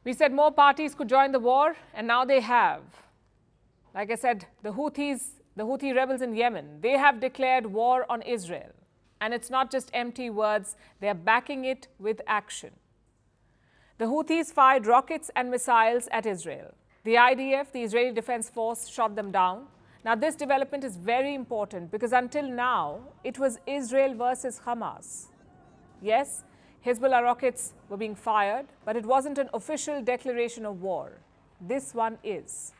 We said more parties could join the war, and now they have. Like I said, the Houthi rebels in Yemen, they have declared war on Israel. And it's not just empty words, they are backing it with action. The Houthis fired rockets and missiles at Israel. The IDF, the Israeli Defense Force, shot them down. Now, this development is very important because until now, it was Israel versus Hamas. Yes, Hezbollah rockets were being fired, but it wasn't an official declaration of war. This one is.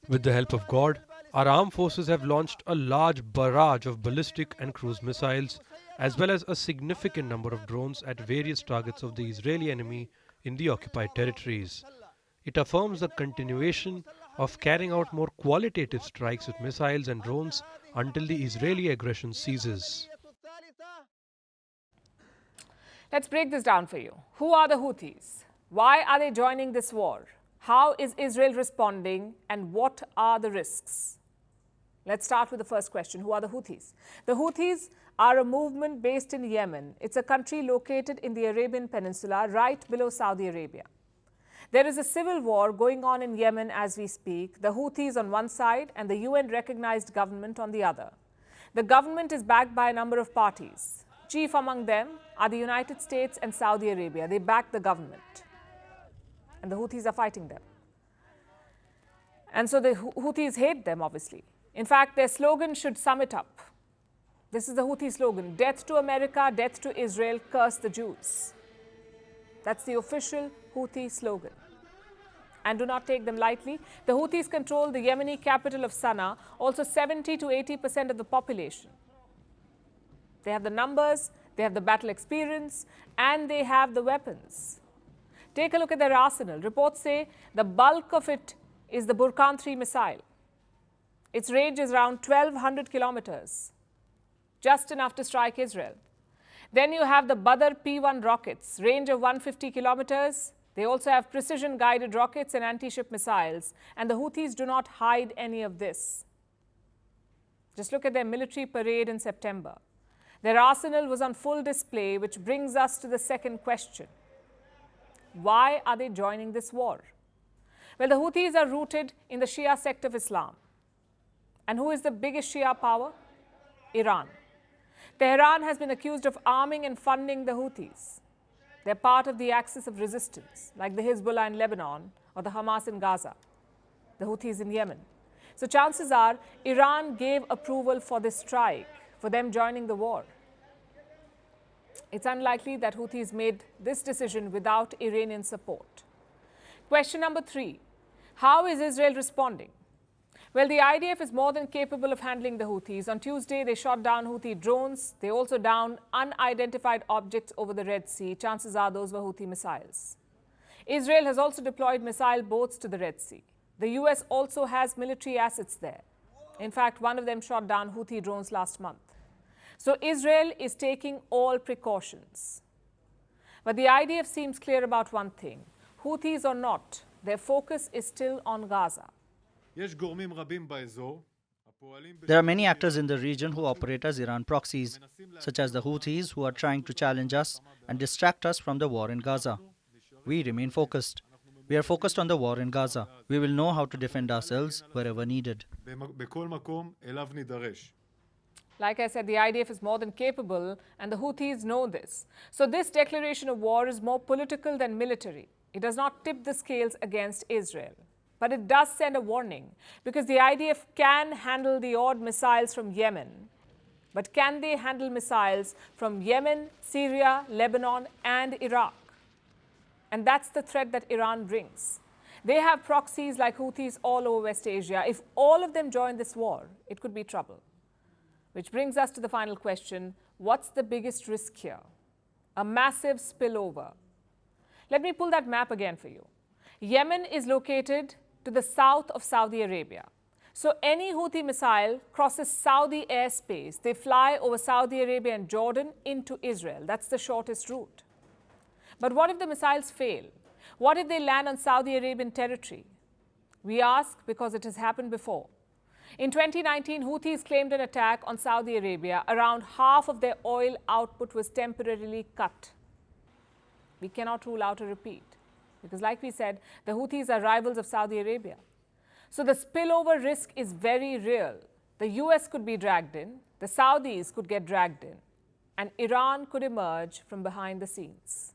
With the help of God, our armed forces have launched a large barrage of ballistic and cruise missiles, as well as a significant number of drones at various targets of the Israeli enemy in the occupied territories. It affirms the continuation of carrying out more qualitative strikes with missiles and drones until the Israeli aggression ceases. Let's break this down for you. Who are the Houthis? Why are they joining this war? How is Israel responding, and what are the risks? Let's start with the first question. Who are the Houthis? The Houthis are a movement based in Yemen. It's a country located in the Arabian Peninsula, right below Saudi Arabia. There is a civil war going on in Yemen as we speak. The Houthis on one side and the UN-recognized government on the other. The government is backed by a number of parties. Chief among them are the United States and Saudi Arabia. They back the government. And the Houthis are fighting them. And so the Houthis hate them, obviously. In fact, their slogan should sum it up. This is the Houthi slogan: death to America, death to Israel, curse the Jews. That's the official Houthi slogan. And do not take them lightly. The Houthis control the Yemeni capital of Sana'a, also 70 to 80% of the population. They have the numbers, they have the battle experience, and they have the weapons. Take a look at their arsenal. Reports say the bulk of it is the Burkan 3 missile. Its range is around 1,200 kilometers, just enough to strike Israel. Then you have the Badr P-1 rockets, range of 150 kilometers. They also have precision-guided rockets and anti-ship missiles. And the Houthis do not hide any of this. Just look at their military parade in September. Their arsenal was on full display, which brings us to the second question. Why are they joining this war? Well, the Houthis are rooted in the Shia sect of Islam. And who is the biggest Shia power? Iran. Tehran has been accused of arming and funding the Houthis. They're part of the axis of resistance, like the Hezbollah in Lebanon or the Hamas in Gaza, the Houthis in Yemen. So chances are Iran gave approval for this strike, for them joining the war. It's unlikely that Houthis made this decision without Iranian support. Question number 3. How is Israel responding? Well, the IDF is more than capable of handling the Houthis. On Tuesday, they shot down Houthi drones. They also downed unidentified objects over the Red Sea. Chances are those were Houthi missiles. Israel has also deployed missile boats to the Red Sea. The US also has military assets there. In fact, one of them shot down Houthi drones last month. So Israel is taking all precautions. But the IDF seems clear about one thing. Houthis or not, their focus is still on Gaza. There are many actors in the region who operate as Iran proxies, such as the Houthis, who are trying to challenge us and distract us from the war in Gaza. We remain focused. We are focused on the war in Gaza. We will know how to defend ourselves wherever needed. Like I said, the IDF is more than capable, and the Houthis know this. So this declaration of war is more political than military. It does not tip the scales against Israel. But it does send a warning, because the IDF can handle the odd missiles from Yemen. But can they handle missiles from Yemen, Syria, Lebanon, and Iraq? And that's the threat that Iran brings. They have proxies like Houthis all over West Asia. If all of them join this war, it could be trouble. Which brings us to the final question. What's the biggest risk here? A massive spillover. Let me pull that map again for you. Yemen is located to the south of Saudi Arabia. So any Houthi missile crosses Saudi airspace. They fly over Saudi Arabia and Jordan into Israel. That's the shortest route. But what if the missiles fail? What if they land on Saudi Arabian territory? We ask because it has happened before. In 2019, Houthis claimed an attack on Saudi Arabia. Around half of their oil output was temporarily cut. We cannot rule out a repeat. Because like we said, the Houthis are rivals of Saudi Arabia. So the spillover risk is very real. The US could be dragged in, the Saudis could get dragged in, and Iran could emerge from behind the scenes.